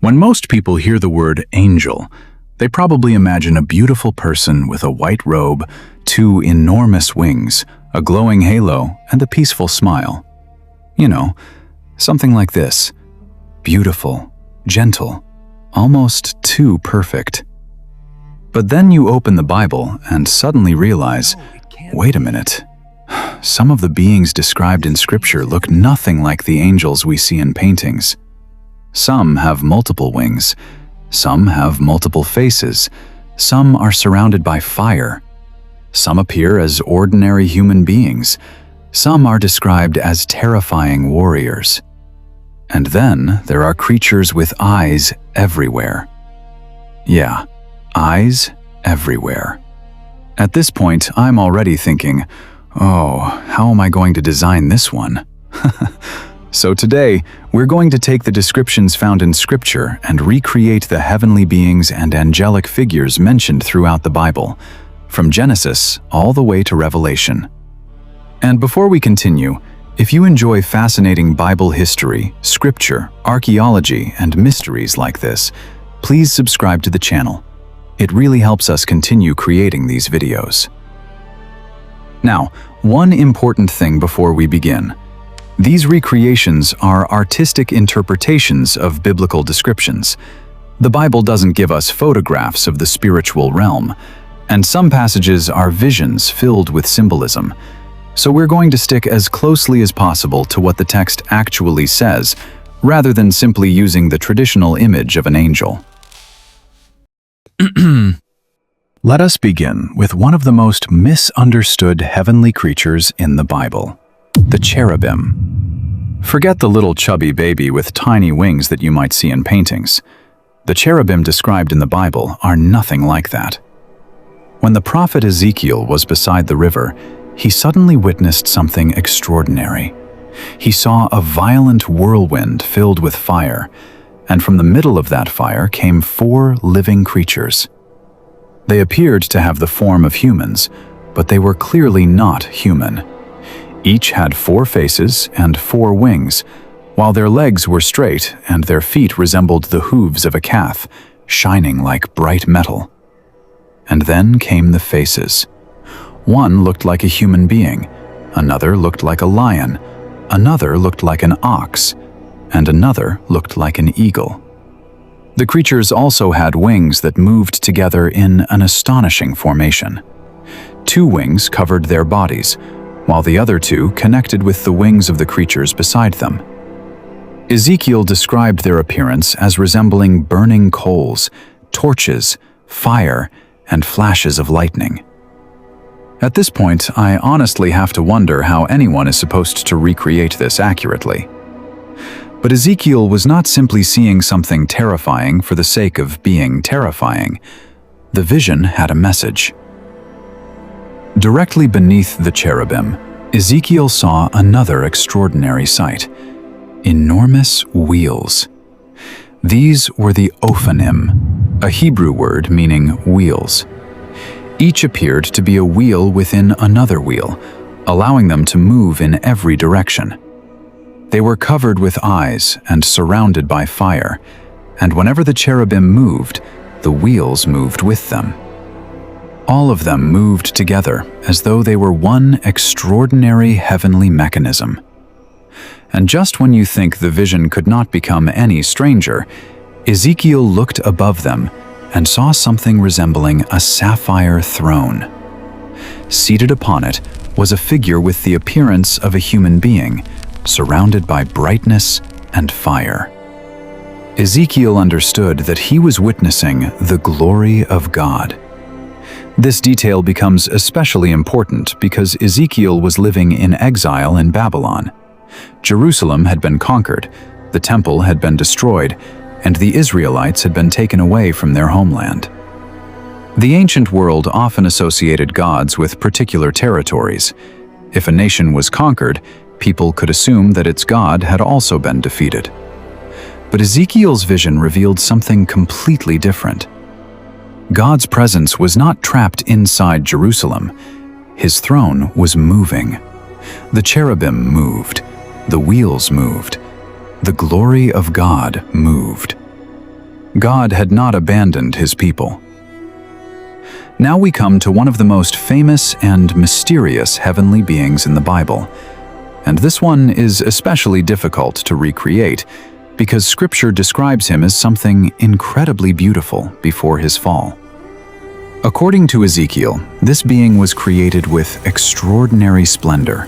When most people hear the word angel, they probably imagine a beautiful person with a white robe, two enormous wings, a glowing halo, and a peaceful smile. You know, something like this. Beautiful, gentle, almost too perfect. But then you open the Bible and suddenly realize, wait a minute. Some of the beings described in Scripture look nothing like the angels we see in paintings. Some have multiple wings, some have multiple faces, some are surrounded by fire, some appear as ordinary human beings, some are described as terrifying warriors. And then there are creatures with eyes everywhere. Yeah, eyes everywhere. At this point, I'm already thinking, oh, how am I going to design this one? So today, we're going to take the descriptions found in Scripture and recreate the heavenly beings and angelic figures mentioned throughout the Bible, from Genesis all the way to Revelation. And before we continue, if you enjoy fascinating Bible history, Scripture, archaeology, and mysteries like this, please subscribe to the channel. It really helps us continue creating these videos. Now, one important thing before we begin. These recreations are artistic interpretations of biblical descriptions. The Bible doesn't give us photographs of the spiritual realm, and some passages are visions filled with symbolism. So we're going to stick as closely as possible to what the text actually says, rather than simply using the traditional image of an angel. Let us begin with one of the most misunderstood heavenly creatures in the Bible, the cherubim. Forget the little chubby baby with tiny wings that you might see in paintings. The cherubim described in the Bible are nothing like that. When the prophet Ezekiel was beside the river, he suddenly witnessed something extraordinary. He saw a violent whirlwind filled with fire, and from the middle of that fire came 4 living creatures. They appeared to have the form of humans, but they were clearly not human. Each had 4 faces and 4 wings, while their legs were straight and their feet resembled the hooves of a calf, shining like bright metal. And then came the faces. One looked like a human being, another looked like a lion, another looked like an ox, and another looked like an eagle. The creatures also had wings that moved together in an astonishing formation. 2 wings covered their bodies, while the other 2 connected with the wings of the creatures beside them. Ezekiel described their appearance as resembling burning coals, torches, fire, and flashes of lightning. At this point, I honestly have to wonder how anyone is supposed to recreate this accurately. But Ezekiel was not simply seeing something terrifying for the sake of being terrifying. The vision had a message. Directly beneath the cherubim, Ezekiel saw another extraordinary sight: enormous wheels. These were the Ophanim, a Hebrew word meaning wheels. Each appeared to be a wheel within another wheel, allowing them to move in every direction. They were covered with eyes and surrounded by fire, and whenever the cherubim moved, the wheels moved with them. All of them moved together as though they were one extraordinary heavenly mechanism. And just when you think the vision could not become any stranger, Ezekiel looked above them and saw something resembling a sapphire throne. Seated upon it was a figure with the appearance of a human being, surrounded by brightness and fire. Ezekiel understood that he was witnessing the glory of God. This detail becomes especially important because Ezekiel was living in exile in Babylon. Jerusalem had been conquered, the temple had been destroyed, and the Israelites had been taken away from their homeland. The ancient world often associated gods with particular territories. If a nation was conquered, people could assume that its god had also been defeated. But Ezekiel's vision revealed something completely different. God's presence was not trapped inside Jerusalem. His throne was moving. The cherubim moved. The wheels moved. The glory of God moved. God had not abandoned his people. Now we come to one of the most famous and mysterious heavenly beings in the Bible. And this one is especially difficult to recreate because Scripture describes him as something incredibly beautiful before his fall. According to Ezekiel, this being was created with extraordinary splendor.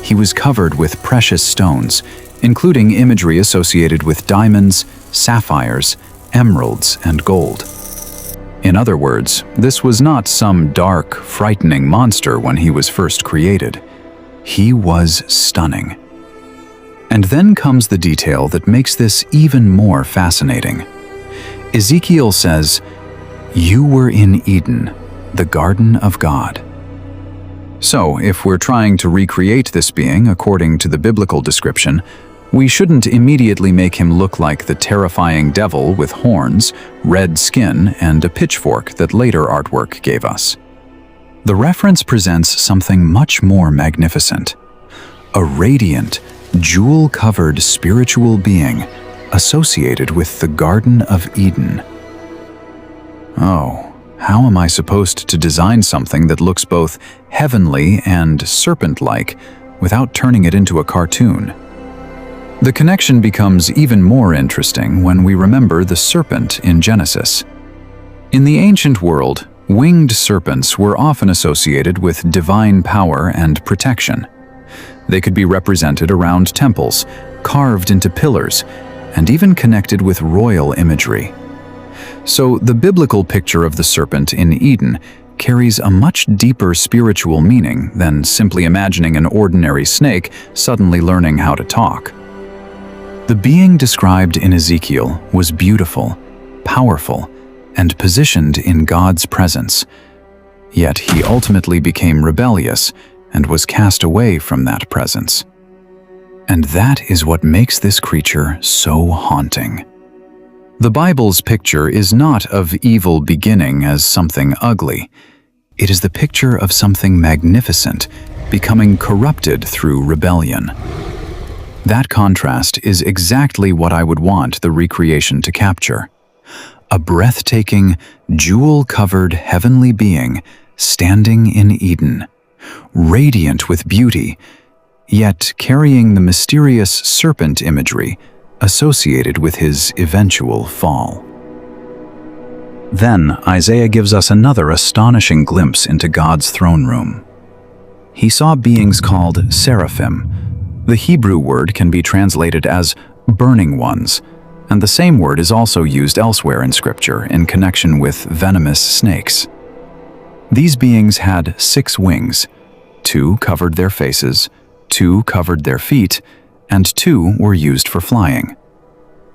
He was covered with precious stones, including imagery associated with diamonds, sapphires, emeralds, and gold. In other words, this was not some dark, frightening monster when he was first created. He was stunning. And then comes the detail that makes this even more fascinating. Ezekiel says, "You were in Eden, the garden of God." So, if we're trying to recreate this being according to the biblical description, we shouldn't immediately make him look like the terrifying devil with horns, red skin, and a pitchfork that later artwork gave us. The reference presents something much more magnificent. A radiant, jewel-covered spiritual being associated with the Garden of Eden. Oh, how am I supposed to design something that looks both heavenly and serpent-like without turning it into a cartoon? The connection becomes even more interesting when we remember the serpent in Genesis. In the ancient world, winged serpents were often associated with divine power and protection. They could be represented around temples, carved into pillars, and even connected with royal imagery. So the biblical picture of the serpent in Eden carries a much deeper spiritual meaning than simply imagining an ordinary snake suddenly learning how to talk. The being described in Ezekiel was beautiful, powerful, and positioned in God's presence. Yet he ultimately became rebellious and was cast away from that presence. And that is what makes this creature so haunting. The Bible's picture is not of evil beginning as something ugly. It is the picture of something magnificent, becoming corrupted through rebellion. That contrast is exactly what I would want the recreation to capture. A breathtaking, jewel-covered heavenly being standing in Eden, radiant with beauty, yet carrying the mysterious serpent imagery associated with his eventual fall. Then Isaiah gives us another astonishing glimpse into God's throne room. He saw beings called Seraphim. The Hebrew word can be translated as burning ones, and the same word is also used elsewhere in Scripture in connection with venomous snakes. These beings had 6 wings. 2 covered their faces, 2 covered their feet, and 2 were used for flying.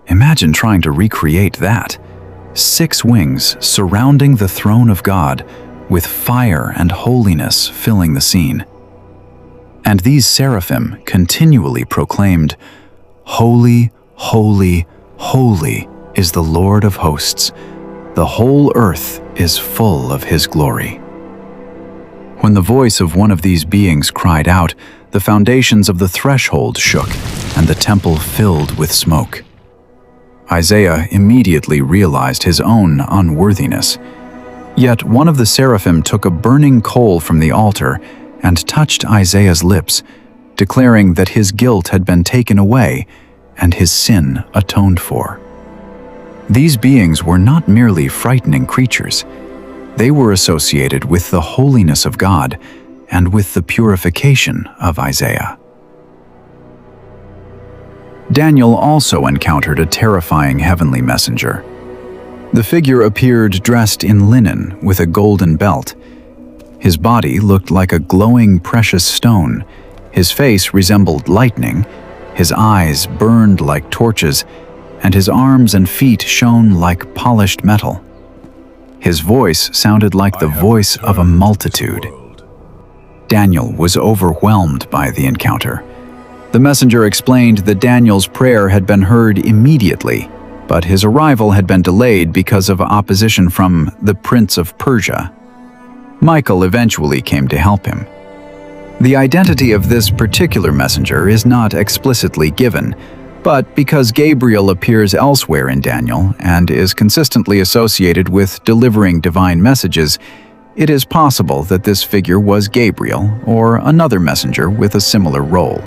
Imagine trying to recreate that. 6 wings surrounding the throne of God, with fire and holiness filling the scene. And these seraphim continually proclaimed, "Holy, holy, holy is the Lord of hosts. The whole earth is full of his glory." When the voice of one of these beings cried out, the foundations of the threshold shook, and the temple filled with smoke. Isaiah immediately realized his own unworthiness. Yet one of the seraphim took a burning coal from the altar and touched Isaiah's lips, declaring that his guilt had been taken away and his sin atoned for. These beings were not merely frightening creatures. They were associated with the holiness of God and with the purification of Isaiah. Daniel also encountered a terrifying heavenly messenger. The figure appeared dressed in linen with a golden belt. His body looked like a glowing precious stone. His face resembled lightning. His eyes burned like torches, and his arms and feet shone like polished metal. His voice sounded like the voice of a multitude. Daniel was overwhelmed by the encounter. The messenger explained that Daniel's prayer had been heard immediately, but his arrival had been delayed because of opposition from the Prince of Persia. Michael eventually came to help him. The identity of this particular messenger is not explicitly given, But because Gabriel appears elsewhere in Daniel and is consistently associated with delivering divine messages, it is possible that this figure was Gabriel or another messenger with a similar role.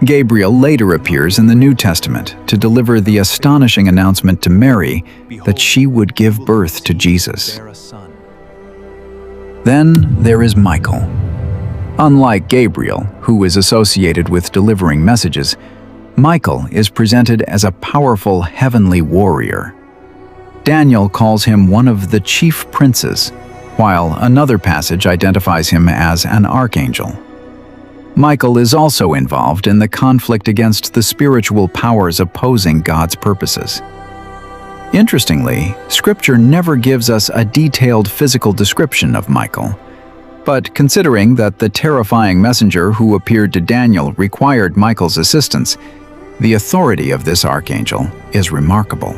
Gabriel later appears in the New Testament to deliver the astonishing announcement to Mary that she would give birth to Jesus. Then there is Michael. Unlike Gabriel, who is associated with delivering messages, Michael is presented as a powerful heavenly warrior. Daniel calls him one of the chief princes, while another passage identifies him as an archangel. Michael is also involved in the conflict against the spiritual powers opposing God's purposes. Interestingly, Scripture never gives us a detailed physical description of Michael. But considering that the terrifying messenger who appeared to Daniel required Michael's assistance, the authority of this archangel is remarkable.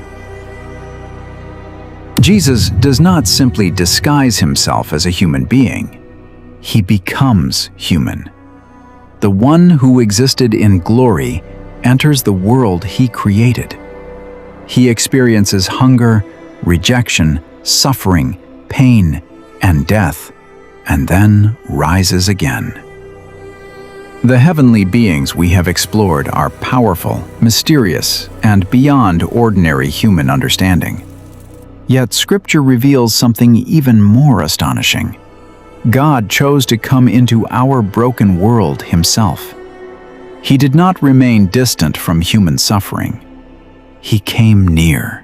Jesus does not simply disguise himself as a human being. He becomes human. The one who existed in glory enters the world he created. He experiences hunger, rejection, suffering, pain, and death, and then rises again. The heavenly beings we have explored are powerful, mysterious, and beyond ordinary human understanding. Yet Scripture reveals something even more astonishing. God chose to come into our broken world himself. He did not remain distant from human suffering. He came near.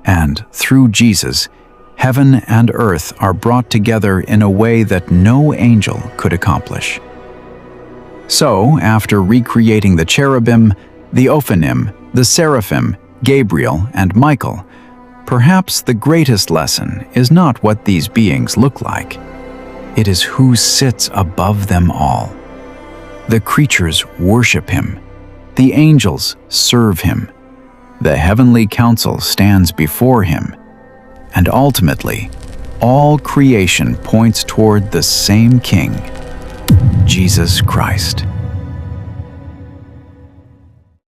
And through Jesus, heaven and earth are brought together in a way that no angel could accomplish. So, after recreating the cherubim, the Ophanim, the Seraphim, Gabriel, and Michael, perhaps the greatest lesson is not what these beings look like. It is who sits above them all. The creatures worship him. The angels serve him. The heavenly council stands before him. And ultimately, all creation points toward the same King, Jesus Christ.